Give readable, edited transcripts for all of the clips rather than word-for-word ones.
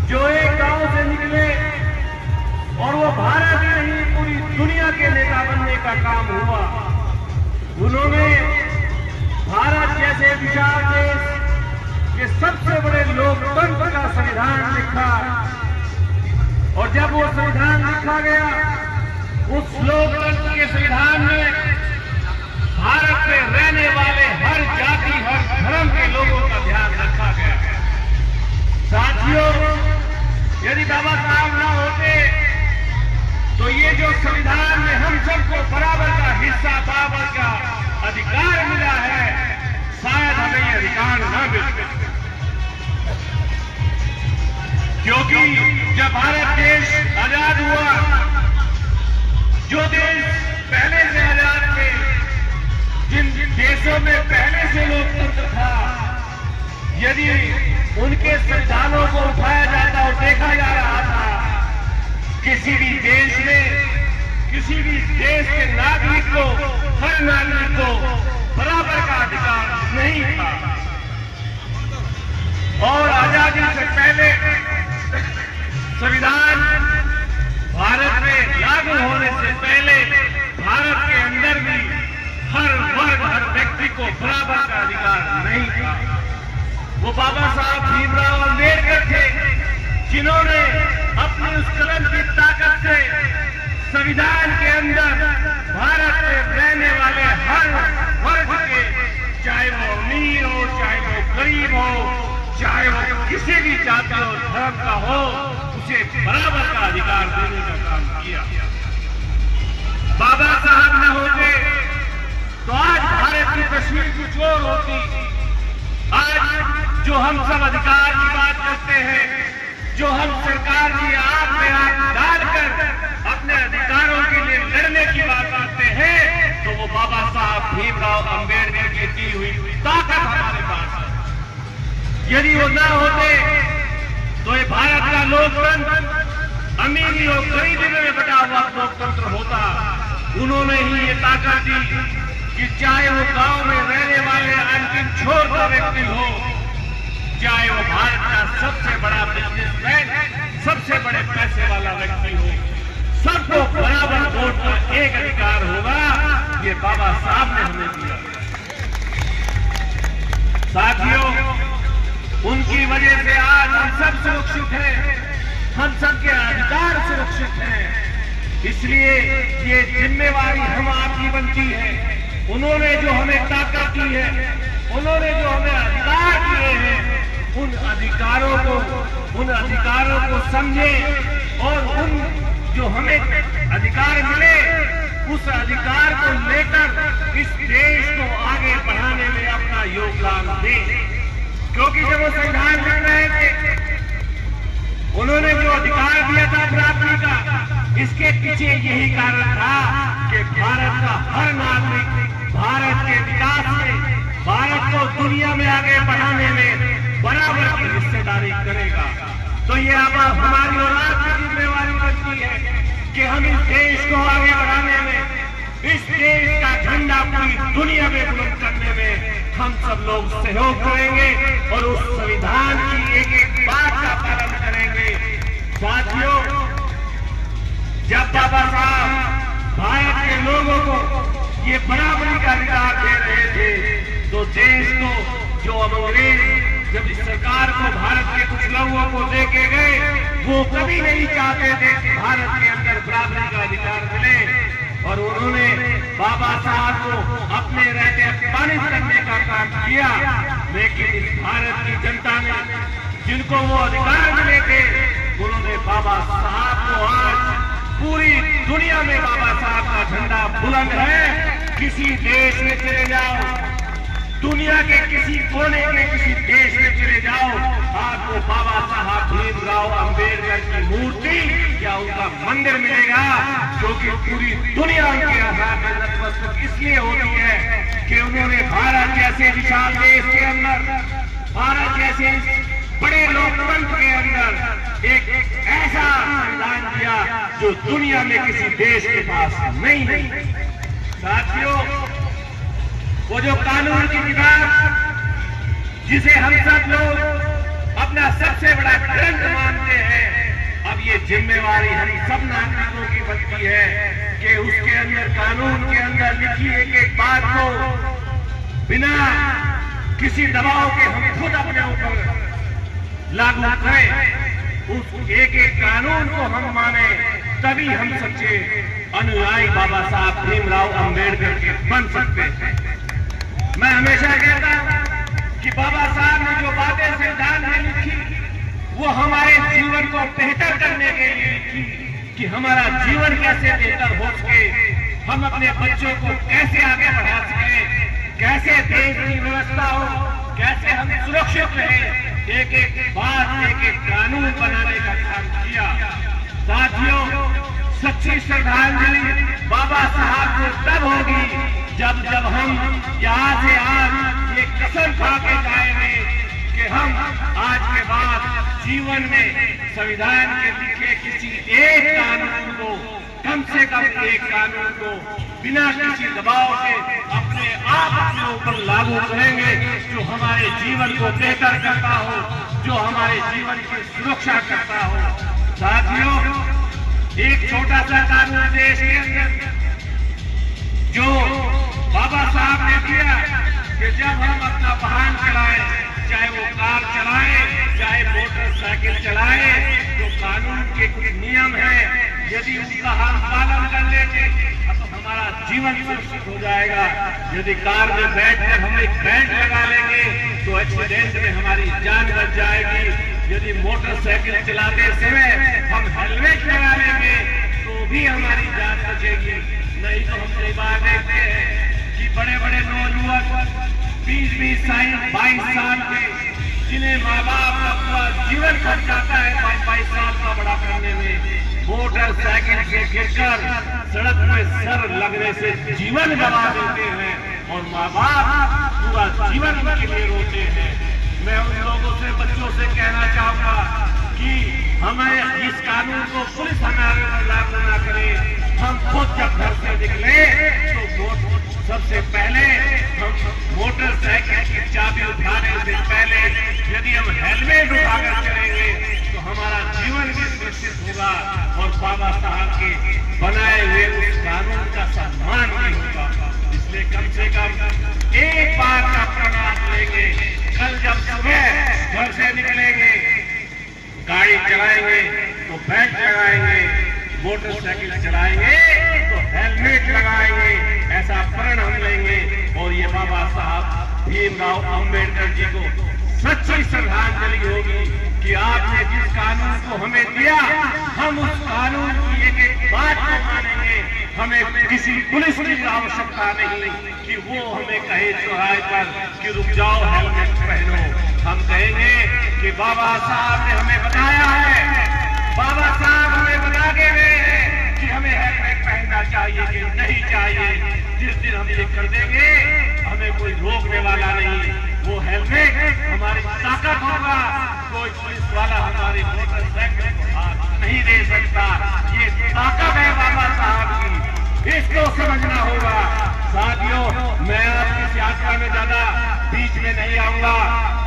जो एक गांव से निकले और वो भारत ही नहीं पूरी दुनिया के नेता बनने का काम हुआ। उन्होंने भारत जैसे विशाल देश के सबसे बड़े लोकतंत्र का संविधान लिखा और जब वो संविधान लिखा गया उस लोकतंत्र के संविधान में भारत में रहने वाले हर जाति हर धर्म के लोगों का ध्यान रखा गया है। साथियों, यदि बाबा साहब न होते तो ये जो संविधान में हम सबको बराबर का हिस्सा बराबर का अधिकार मिला है, शायद हमें ये अधिकार न मिलते। क्योंकि जब भारत देश आजाद हुआ, जो देश पहले से आजाद थे, जिन देशों में पहले से लोकतंत्र था, यदि उनके संविधानों को उठाया जाता और देखा जा रहा था, किसी भी देश में किसी भी देश के नागरिक को, हर नागरिक को बराबर का अधिकार नहीं था। और आजादी से पहले संविधान भारत में लागू होने से पहले भारत के अंदर भी हर वर्ग हर व्यक्ति को बराबर का अधिकार नहीं था। वो बाबा साहब भीमराव अम्बेडकर थे जिन्होंने अपनी उस कलम की ताकत से संविधान के अंदर भारत में रहने वाले हर वर्ग के, चाहे वो अमीर हो, चाहे वो गरीब हो, चाहे वो किसी भी जाति और धर्म का हो, उसे बराबर का अधिकार देने का काम किया। बाबा साहब न होते तो आज भारत की तस्वीर कुछ और होती। आज जो हम सब अधिकार की बात करते हैं, जो हम सरकार की आंख में आंख डालकर अपने अधिकारों के लिए लड़ने की बात करते हैं, तो वो बाबा साहब भीमराव अम्बेडकर की दी हुई ताकत हमारे पास है। यदि वो ना होते तो ये भारत का लोकतंत्र अमीरी और गरीबी में बटा हुआ लोकतंत्र होता। उन्होंने ही ये ताकत दी कि चाहे वो गांव में रहने वाले अंतिम छोर का व्यक्ति हो, चाहे वो भारत का सबसे बड़ा बिजनेसमैन, सबसे बड़े पैसे वाला व्यक्ति हो, सबको बराबर वोट का एक अधिकार होगा। ये बाबा साहब ने हमें दिया। साथियों, उनकी वजह से आज हम सब सुरक्षित हैं, हम सबके अधिकार सुरक्षित हैं। इसलिए ये जिम्मेवारी हम आपकी बनती है। उन्होंने जो हमें ताकत दी है, उन्होंने जो हमें अधिकार दिए हैं, उन अधिकारों को समझे और उन जो हमें अधिकार मिले उस अधिकार को लेकर इस देश को आगे बढ़ाने में अपना योगदान दें। क्योंकि जब वो संविधान लिख रहे थे, उन्होंने जो अधिकार दिया था प्राप्ति का, इसके पीछे यही कारण था कि भारत का हर नागरिक भारत के विकास में, भारत को दुनिया में आगे बढ़ाने में बराबर की हिस्सेदारी करेगा। तो ये अब हमारी और आपकी जिम्मेवारी बनती है कि हम इस देश को आगे बढ़ाने में, इस देश का झंडा पूरी दुनिया में बुलंद करने में हम सब लोग सहयोग करेंगे और उस संविधान की एक एक बात का पालन करेंगे। साथियों, जब बाबा साहब भारत के लोगों को ये बराबरी का अधिकार दे रहे थे, तो देश को जो अब अंग्रेज जब इस सरकार को भारत के कुछ लोगों को देके गए, वो कभी नहीं चाहते थे कि भारत के अंदर बराबरी का अधिकार मिले। और उन्होंने बाबा साहब को अपने रहते अपमानित करने का काम किया। लेकिन इस भारत की जनता ने, जिनको वो अधिकार मिले थे, उन्होंने बाबा साहब को, आज पूरी दुनिया में बाबा साहब का झंडा बुलंद है। किसी देश में चले जाओ, दुनिया के किसी कोने के किसी देश में चले जाओ, आपको बाबा साहब भीमराव अम्बेडकर की मूर्ति या उनका मंदिर मिलेगा। क्योंकि पूरी दुनिया उनके आधार में नतमस्तक इसलिए होती है कि उन्होंने भारत जैसे विशाल देश के अंदर, भारत जैसे बड़े लोकतंत्र के अंदर एक ऐसा संविधान दिया जो दुनिया में किसी देश के पास नहीं है। साथियों, वो जो कानून की किताब जिसे हम सब लोग अपना सबसे बड़ा ग्रंथ मानते हैं, जिम्मेवारी हम सब नागरिकों की बनती है कि उसके अंदर, कानून के अंदर लिखी एक बात को बिना किसी दबाव के हम खुद अपने ऊपर लागू करें। उस एक कानून को हम माने, तभी हम सच्चे अनुयायी बाबा साहब भीमराव अंबेडकर के बन सकते हैं। मैं हमेशा कहता हूं कि बाबा साहब ने जो बातें संविधान में लिखी वो हमारे जीवन को बेहतर करने के लिए लिखी कि हमारा जीवन कैसे बेहतर हो सके, हम अपने बच्चों को कैसे आगे बढ़ा सके, कैसे देश की व्यवस्था हो, कैसे हम सुरक्षित रहे। एक एक बात, एक एक कानून बनाने का काम किया। साथियों, सच्ची श्रद्धांजलि बाबा साहब को तब होगी जब हम यहाँ से आज ये कसम खा के जाएंगे कि हम आज के बाद जीवन में संविधान के लिखे किसी एक कानून को, कम से कम एक कानून को बिना किसी दबाव के अपने आप अपने ऊपर लागू करेंगे, जो हमारे जीवन को बेहतर करता हो, जो हमारे जीवन की सुरक्षा करता हो। साथियों, एक छोटा सा कानून देश के अंदर जो बाबा साहब ने दिया कि जब हम अपना वाहन चलाएं, चाहे वो कार चलाएं, चाहे मोटरसाइकिल चलाएं, तो कानून के कुछ नियम हैं, यदि उनका हम पालन कर लेंगे तो हमारा जीवन सुरक्षित हो जाएगा। यदि कार में बैठकर हम एक बेल्ट लगा लेंगे तो एक्सीडेंट में हमारी जान बच जाएगी। यदि मोटरसाइकिल चलाते समय हम हेलमेट लगा लेंगे तो भी हमारी जान बचेगी। नहीं तो हम कई बार देखते हैं कि बड़े बड़े नौजुवान 20-22 साल के, जिन्हें माँ बाप का पूरा जीवन खर्च जाता है 22 साल का बड़ा करने में, मोटरसाइकिल से गिरकर सड़क में सर लगने से जीवन गवा देते हैं और माँ बाप पूरा जीवन उनके लिए रोते हैं। मैं उन लोगों से, बच्चों से कहना चाहूंगा कि हमें इस कानून को पुलिस हमारे पर लागू न करे। हम खुद जब घर से निकले तो सबसे पहले हम मोटरसाइकिल की चाबी उठाने से पहले यदि हम हेलमेट उठाकर चलेंगे तो हमारा जीवन भी सुरक्षित होगा और बाबा साहब के बनाए हुए उस कानून का सम्मान भी होगा। इसलिए कम से कम एक बार का प्रण लेंगे। कल जब सुबह घर से निकलेंगे, गाड़ी चलाएंगे तो बेल्ट लगाएंगे, मोटरसाइकिल चलाएंगे तो हेलमेट लगाएंगे। ऐसा प्रण हम लेंगे और ये बाबा साहब भीमराव अंबेडकर जी को सच्ची श्रद्धांजलि होगी कि आपने जिस कानून को हमें दिया, हम उस कानून की एक एक बात को मानेंगे। हमें किसी पुलिस की आवश्यकता नहीं कि वो हमें कहे चौराहे पर कि रुक जाओ, हेलमेट पहनो। हम कहेंगे कि बाबा साहब ने हमें बताया है, बाबा साहब हमें बता के गए हैं कि हमें हेलमेट पहनना चाहिए कि नहीं चाहिए। जिस दिन हम ये कर देंगे हमें कोई रोकने वाला नहीं। वो हेलमेट हमारी ताकत होगा, कोई पुलिस वाला हमारी मोटरसाइकिल को हाथ नहीं दे सकता। ये ताकत है बाबा साहब की, इसको समझना होगा। साथियों, मैं आपकी इस यात्रा में ज्यादा बीच में नहीं आऊंगा।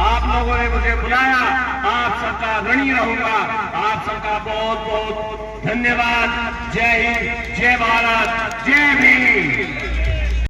आप लोगों ने मुझे बुलाया, आप सबका ऋणी रहूंगा। आप सबका बहुत बहुत धन्यवाद। जय हिंद, जय भारत, जय भीम।